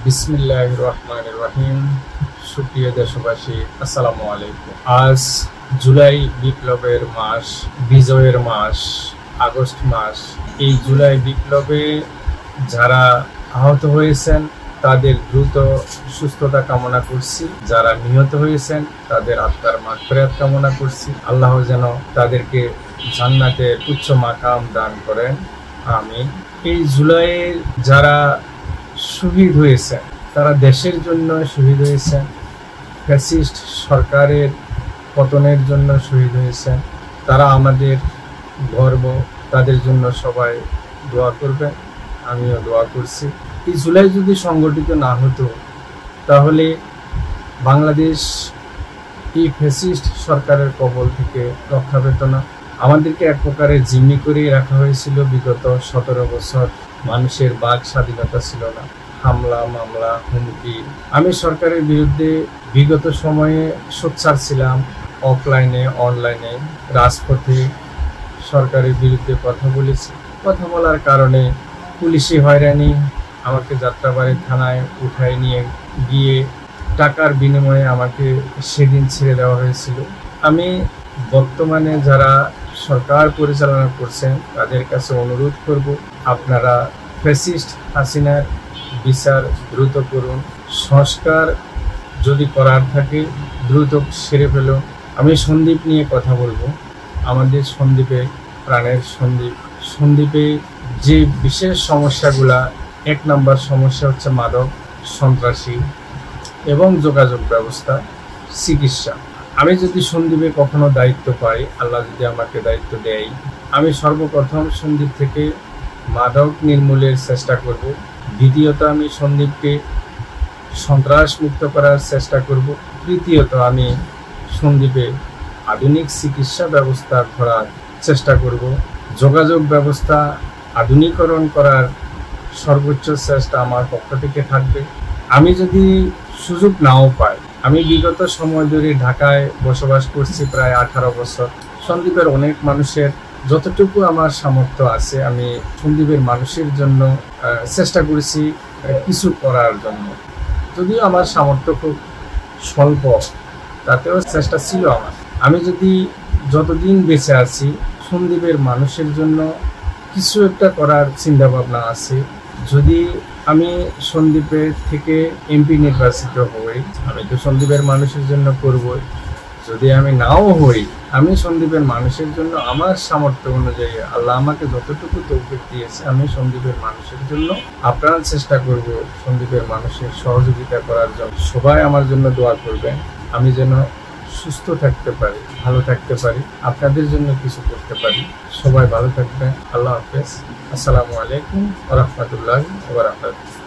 বিসমিল্লাহির রহমানির রহিম। সুপ্রিয় দেশবাসী, আসসালামু আলাইকুম। আজ জুলাই বিপ্লবের মাস, বিজয়ের মাস, আগস্ট মাস। এই জুলাই বিপ্লবে যারা আহত হয়েছেন তাদের দ্রুত সুস্থতা কামনা করছি। যারা নিহত হয়েছেন তাদের আত্মার মাগফিরাত কামনা করছি। আল্লাহ যেন তাদেরকে জান্নাতের উচ্চ মাকাম দান করেন, আমিন। এই জুলাইয়ে যারা শহীদ হয়েছেন তারা দেশের জন্য শহীদ হয়েছেন, ফ্যাসিস্ট সরকারের পতনের জন্য শহীদ হয়েছেন। তারা আমাদের গর্ব, তাদের জন্য সবাই দোয়া করবেন, আমিও দোয়া করছি। এই জুলাই যদি সংগঠিত না হতো তাহলে বাংলাদেশ এই ফ্যাসিস্ট সরকারের কবল থেকে রক্ষা পেত না। আমাদেরকে এক প্রকারে জিম্মি করেই রাখা হয়েছিল বিগত 17 বছর। মানুষের বাক স্বাধীনতা ছিল না, হামলা মামলা হুমকি। আমি সরকারের বিরুদ্ধে বিগত সময়ে সোচ্চার ছিলাম, অফলাইনে অনলাইনে রাজপথে সরকারের বিরুদ্ধে কথা বলেছি। কথা বলার কারণে পুলিশি হয়রানি, আমাকে যাত্রাবাড়ি থানায় উঠায় নিয়ে গিয়ে টাকার বিনিময়ে আমাকে সেদিন ছেড়ে দেওয়া হয়েছিল। আমি বর্তমানে যারা সরকার পরিচালনা করছেন তাদের কাছে অনুরোধ করব, আপনারা ফ্যাসিস্ট হাসিনার বিচার দ্রুত করুন। সংস্কার যদি করার থাকে দ্রুত সেরে ফেলুন। আমি সন্দ্বীপ নিয়ে কথা বলবো। আমাদের সন্দ্বীপে, প্রাণের সন্দ্বীপ, সন্দ্বীপে যে বিশেষ সমস্যাগুলা, 1 নম্বর সমস্যা হচ্ছে মাদক, সন্ত্রাসী এবং যোগাযোগ ব্যবস্থা, চিকিৎসা। আমি যদি সন্দ্বীপে কখনো দায়িত্ব পাই, আল্লাহ যদি আমাকে দায়িত্ব দেয়, আমি সর্বপ্রথম সন্দ্বীপ থেকে মাদক নির্মূলের চেষ্টা করব। দ্বিতীয়ত আমি সন্দ্বীপকে সন্ত্রাস মুক্ত করার চেষ্টা করব। তৃতীয়ত আমি সন্দ্বীপে আধুনিক চিকিৎসা ব্যবস্থা করার চেষ্টা করব। যোগাযোগ ব্যবস্থা আধুনিকরণ করার সর্বোচ্চ চেষ্টা আমার পক্ষ থেকে থাকবে। আমি যদি সুযোগ নাও পাই, আমি বিগত সময় ধরে ঢাকায় বসবাস করছি প্রায় 18 বছর। সন্দ্বীপের অনেক মানুষের যতটুকু আমার সামর্থ্য আছে আমি সন্দ্বীপের মানুষের জন্য চেষ্টা করেছি কিছু করার জন্য। যদিও আমার সামর্থ্য খুব স্বল্প, তাতেও চেষ্টা ছিল আমার। আমি যদি যতদিন বেঁচে আছি সন্দ্বীপের মানুষের জন্য কিছু একটা করার চিন্তা ভাবনা আছে। যদি আমি সন্দ্বীপের থেকে এমপি নির্বাচিত হই, আমি তো সন্দ্বীপের মানুষের জন্য করবই। যদি আমি নাও হই, আমি সন্দ্বীপের মানুষের জন্য আমার সামর্থ্য অনুযায়ী আল্লাহ আমাকে যতটুকু তৌফিক দিয়েছে আমি সন্দ্বীপের মানুষের জন্য আপ্রাণ চেষ্টা করব, সন্দ্বীপের মানুষের সহযোগিতা করার জন্য। সবাই আমার জন্য দোয়া করবেন, আমি যেন সুস্থ থাকতে পারি, ভালো থাকতে পারি, আপনাদের জন্য কিছু করতে পারি। সবাই ভালো থাকবেন। আল্লাহ হাফেজ। আসসালামু আলাইকুম ওয়া রাহমাতুল্লাহি ওয়া বারাকাতুহু।